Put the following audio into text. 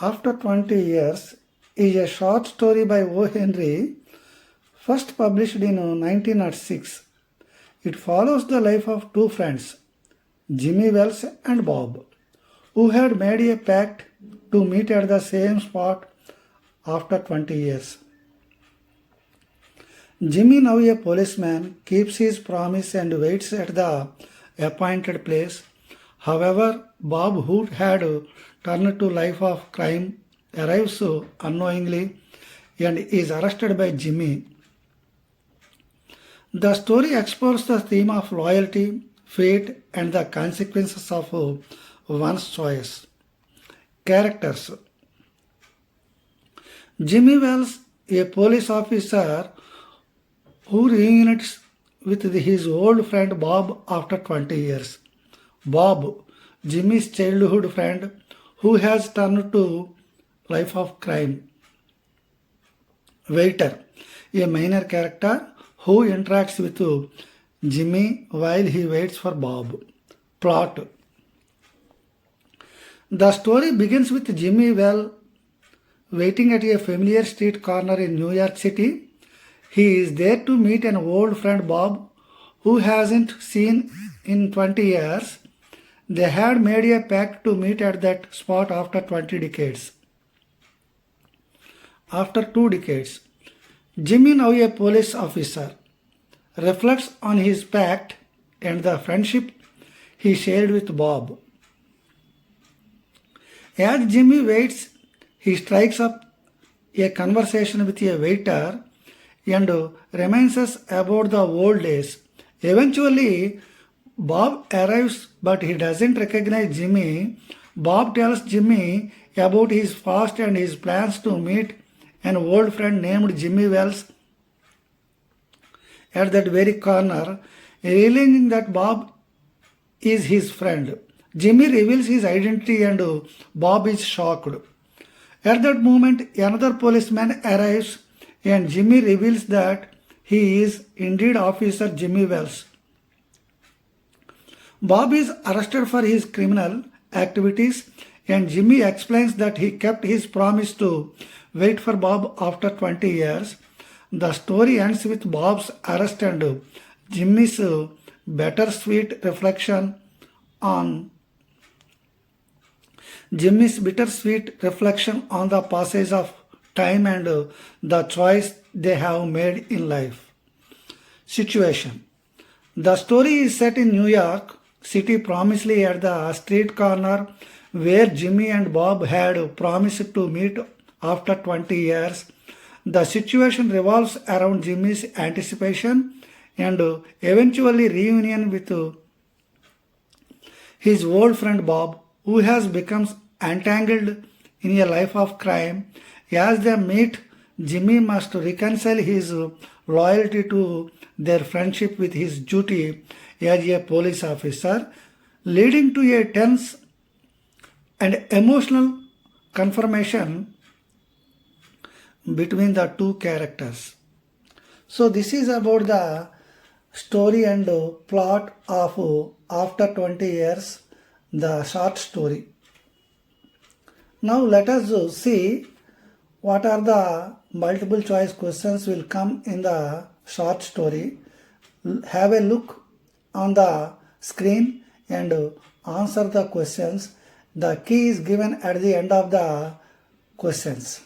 After 20 Years is a short story by O. Henry, first published in 1906. It follows the life of two friends, Jimmy Wells and Bob, who had made a pact to meet at the same spot after 20 years. Jimmy, now a policeman, keeps his promise and waits at the appointed place. However, Bob, who had turned to life of crime, arrives unknowingly and is arrested by Jimmy. The story explores the theme of loyalty, fate, and the consequences of one's choice. Characters: Jimmy Wells, a police officer who reunites with his old friend Bob after 20 years. Bob, Jimmy's childhood friend who has turned to life of crime. Waiter, a minor character who interacts with Jimmy while he waits for Bob. Plot: the story begins with Jimmy waiting at a familiar street corner in New York City. He is there to meet an old friend Bob, who hasn't seen in 20 years. They had made a pact to meet at that spot after 20 decades. After 2 decades, Jimmy, now a police officer, reflects on his pact and the friendship he shared with Bob. As Jimmy waits, he strikes up a conversation with a waiter and reminds us about the old days. Eventually, Bob arrives, but he doesn't recognize Jimmy. Bob tells Jimmy about his past and his plans to meet an old friend named Jimmy Wells at that very corner, realizing that Bob is his friend. Jimmy reveals his identity and Bob is shocked. At that moment, another policeman arrives and Jimmy reveals that he is indeed Officer Jimmy Wells. Bob is arrested for his criminal activities and Jimmy explains that he kept his promise to wait for Bob after 20 years. The story ends with Bob's arrest and Jimmy's bittersweet reflection on the passage of time and the choice they have made in life. Situation: the story is set in New York City, prominently at the street corner where Jimmy and Bob had promised to meet after 20 years. The situation revolves around Jimmy's anticipation and eventually reunion with his old friend Bob, who has become entangled in a life of crime. As they meet, Jimmy must reconcile his loyalty to their friendship with his duty as a police officer, leading to a tense and emotional confrontation between the two characters. So this is about the story and plot of After 20 Years, the short story. Now let us see what are the multiple choice questions will come in the short story. Have a look on the screen and answer the questions. The key is given at the end of the questions.